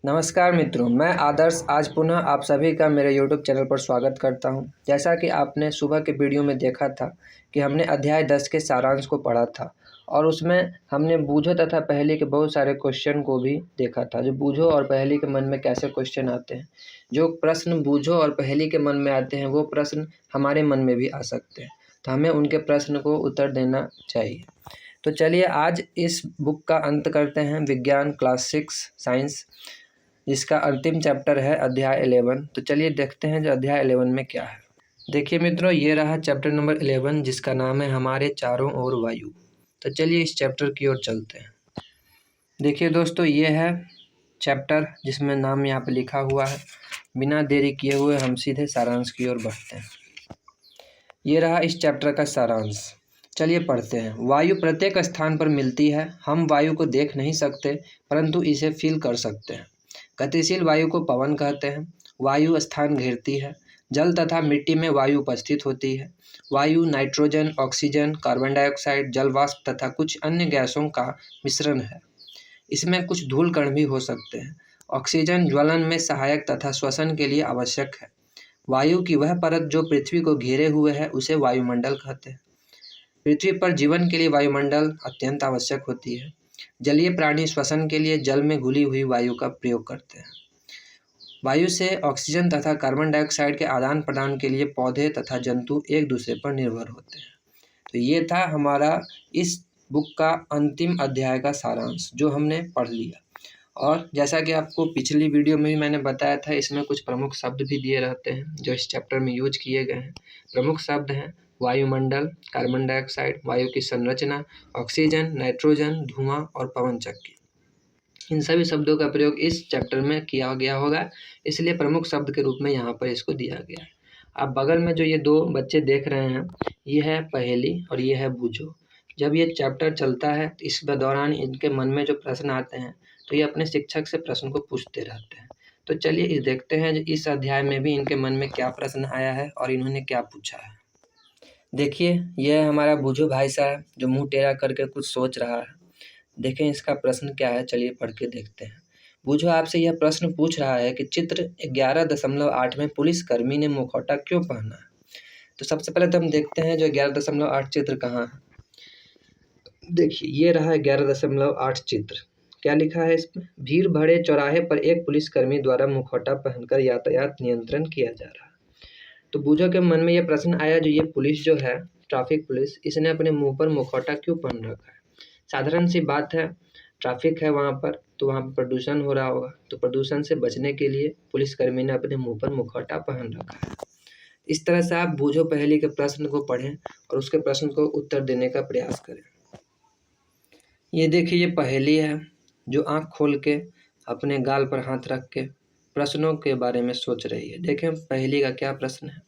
नमस्कार मित्रों, मैं आदर्श आज पुनः आप सभी का मेरे YouTube चैनल पर स्वागत करता हूं। जैसा कि आपने सुबह के वीडियो में देखा था कि हमने अध्याय 10 के सारांश को पढ़ा था और उसमें हमने बूझो तथा पहेली के बहुत सारे क्वेश्चन को भी देखा था। जो बूझो और पहेली के मन में कैसे क्वेश्चन आते हैं, जो प्रश्न बूझो और पहेली के मन में आते हैं वो प्रश्न हमारे मन में भी आ सकते हैं, तो हमें उनके प्रश्न को उत्तर देना चाहिए। तो चलिए आज इस बुक का अंत करते हैं, विज्ञान क्लास 6 साइंस, जिसका अंतिम चैप्टर है अध्याय 11। तो चलिए देखते हैं जो अध्याय 11 में क्या है। देखिए मित्रों, ये रहा चैप्टर नंबर 11 जिसका नाम है हमारे चारों ओर वायु। तो चलिए इस चैप्टर की ओर चलते हैं। देखिए दोस्तों, ये है चैप्टर जिसमें नाम यहाँ पे लिखा हुआ है। बिना देरी किए हुए हम सीधे सारांश की ओर बढ़ते हैं। ये रहा इस चैप्टर का सारांश। चलिए पढ़ते हैं। वायु प्रत्येक स्थान पर मिलती है। हम वायु को देख नहीं सकते परंतु इसे फील कर सकते हैं। गतिशील वायु को पवन कहते हैं। वायु स्थान घेरती है। जल तथा मिट्टी में वायु उपस्थित होती है। वायु नाइट्रोजन, ऑक्सीजन, कार्बन डाइऑक्साइड, जलवाष्प तथा कुछ अन्य गैसों का मिश्रण है। इसमें कुछ धूल कण भी हो सकते हैं। ऑक्सीजन ज्वलन में सहायक तथा श्वसन के लिए आवश्यक है। वायु की वह परत जो पृथ्वी को घेरे हुए है उसे वायुमंडल कहते हैं। पृथ्वी पर जीवन के लिए वायुमंडल अत्यंत आवश्यक होती है। जलीय प्राणी श्वसन के लिए जल में घुली हुई वायु का प्रयोग करते हैं। वायु से ऑक्सीजन तथा कार्बन डाइऑक्साइड के आदान प्रदान के लिए पौधे तथा जंतु एक दूसरे पर निर्भर होते हैं। तो ये था हमारा इस बुक का अंतिम अध्याय का सारांश जो हमने पढ़ लिया। और जैसा कि आपको पिछली वीडियो में भी मैंने बताया था, इसमें कुछ प्रमुख शब्द भी दिए रहते हैं जो इस चैप्टर में यूज किए गए हैं। प्रमुख शब्द हैं वायुमंडल, कार्बन डाइऑक्साइड, वायु की संरचना, ऑक्सीजन, नाइट्रोजन, धुआं और पवन चक्की। इन सभी शब्दों का प्रयोग इस चैप्टर में किया गया होगा, इसलिए प्रमुख शब्द के रूप में यहाँ पर इसको दिया गया है। आप बगल में जो ये दो बच्चे देख रहे हैं, ये है पहेली और ये है बूझो। जब ये चैप्टर चलता है तो इस दौरान इनके मन में जो प्रश्न आते हैं तो ये अपने शिक्षक से प्रश्न को पूछते रहते हैं। तो चलिए इस देखते हैं इस अध्याय में भी इनके मन में क्या प्रश्न आया है और इन्होंने क्या पूछा है। देखिए, यह है हमारा बूझो भाई साहब जो मुंह टेढ़ा करके कुछ सोच रहा है। देखें इसका प्रश्न क्या है, चलिए पढ़ के देखते हैं। बूझो आपसे यह प्रश्न पूछ रहा है कि चित्र 11.8 में पुलिसकर्मी ने मुखौटा क्यों पहना है। तो सबसे पहले तो हम देखते हैं जो 11.8 चित्र कहाँ है। देखिए ये रहा 11.8 चित्र। क्या लिखा है इसमें? भीड़ भरे चौराहे पर एक पुलिसकर्मी द्वारा मुखौटा पहनकर यातायात नियंत्रण किया जा रहा है। तो बूझो के मन में यह प्रश्न आया, जो ये पुलिस जो है, ट्रैफिक पुलिस, इसने अपने मुंह पर मुखौटा क्यों पहन रखा है। साधारण सी बात है, ट्रैफिक है वहाँ पर तो वहाँ पर प्रदूषण हो रहा होगा, तो प्रदूषण से बचने के लिए पुलिसकर्मी ने अपने मुंह पर मुखौटा पहन रखा है। इस तरह से आप बूझो पहेली के प्रश्न को पढ़ें और उसके प्रश्न को उत्तर देने का प्रयास करें। ये देखिए ये पहेली है जो आँख खोल के अपने गाल पर हाथ रख के प्रश्नों के बारे में सोच रही है। देखें पहेली का क्या प्रश्न है।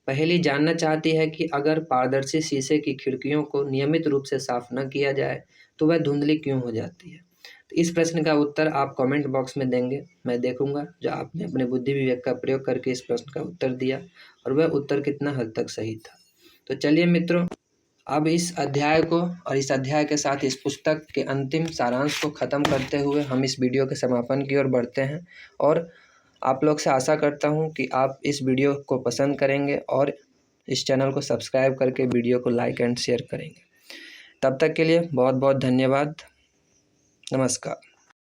पहेली जानना चाहती है कि अगर पारदर्शी शीशे की खिड़कियों को नियमित रूप से साफ न किया जाए तो वह धुंधली क्यों हो जाती है। तो इस प्रश्न का उत्तर आप कमेंट बॉक्स में देंगे, मैं देखूंगा जो आपने अपने बुद्धि विवेक का प्रयोग करके इस प्रश्न का उत्तर दिया और वह उत्तर कितना हद तक सही था। तो चलिए मित्रों, अब इस अध्याय को और इस अध्याय के साथ इस पुस्तक के अंतिम सारांश को ख़त्म करते हुए हम इस वीडियो के समापन की ओर बढ़ते हैं और आप लोग से आशा करता हूं कि आप इस वीडियो को पसंद करेंगे और इस चैनल को सब्सक्राइब करके वीडियो को लाइक एंड शेयर करेंगे। तब तक के लिए बहुत बहुत धन्यवाद। नमस्कार।